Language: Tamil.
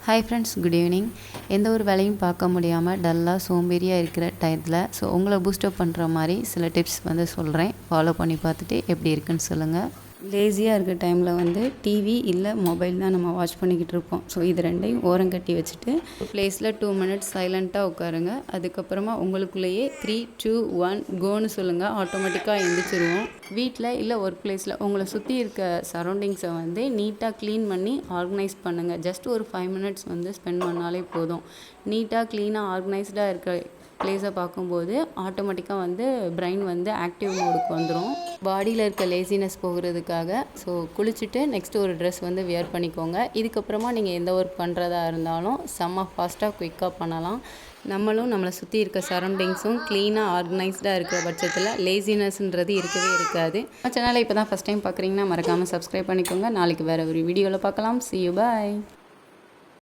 Hi friends, good evening. எந்த ஒரு வேலையும் பார்க்க முடியாமல் டல்லாக சோம்பேறியாக இருக்கிற டயத்தில் உங்களை பூஸ்டப் பண்ணுற மாதிரி சில டிப்ஸ் சொல்கிறேன். ஃபாலோ பண்ணி பார்த்துட்டு எப்படி இருக்குன்னு சொல்லுங்கள். லேசியாக இருக்கிற டைமில் டிவி இல்லை மொபைல் தான் நம்ம வாட்ச் பண்ணிக்கிட்டு இருப்போம். ஸோ இது ரெண்டையும் ஓரங்கட்டி வச்சுட்டு ப்ளேஸில் 2 மினிட்ஸ் சைலண்ட்டாக உட்காருங்க. அதுக்கப்புறமா உங்களுக்குள்ளேயே 3, 2, 1 கோன்னு சொல்லுங்கள். ஆட்டோமேட்டிக்காக எழுந்திரிச்சிருவோம். வீட்டில் இல்லை ஒர்க் ப்ளேஸில் உங்களை சுற்றி இருக்க சரௌண்டிங்ஸை நீட்டாக க்ளீன் பண்ணி ஆர்கனைஸ் பண்ணுங்கள். ஜஸ்ட் ஒரு 5 மினிட்ஸ் ஸ்பெண்ட் பண்ணாலே போதும். நீட்டாக க்ளீனாக ஆர்கனைஸ்டாக இருக்க ப்ளேஸை பார்க்கும்போது ஆட்டோமேட்டிக்காக பிரெயின் ஆக்டிவ் மோடுக்கு வந்துடும். பாடியில் இருக்க லேசினஸ் போகிறதுக்காக குளிச்சுட்டு நெக்ஸ்ட்டு ஒரு ட்ரெஸ் வியர் பண்ணிக்கோங்க. இதுக்கப்புறமா நீங்கள் எந்த ஒர்க் பண்ணுறதா இருந்தாலும் செம்ம ஃபாஸ்ட்டாக குயிக்காக பண்ணலாம். நம்மளை சுற்றி இருக்க சரௌண்டிங்ஸும் க்ளீனாக ஆர்கனைஸ்டாக இருக்கிற பட்சத்தில் லேசினஸ்ன்றது இருக்கவே இருக்காது. சேனலை இப்போ தான் ஃபஸ்ட் டைம் பார்க்குறீங்கன்னா மறக்காமல் சப்ஸ்கிரைப் பண்ணிக்கோங்க. நாளைக்கு வேறு ஒரு வீடியோவில் பார்க்கலாம். See you, bye.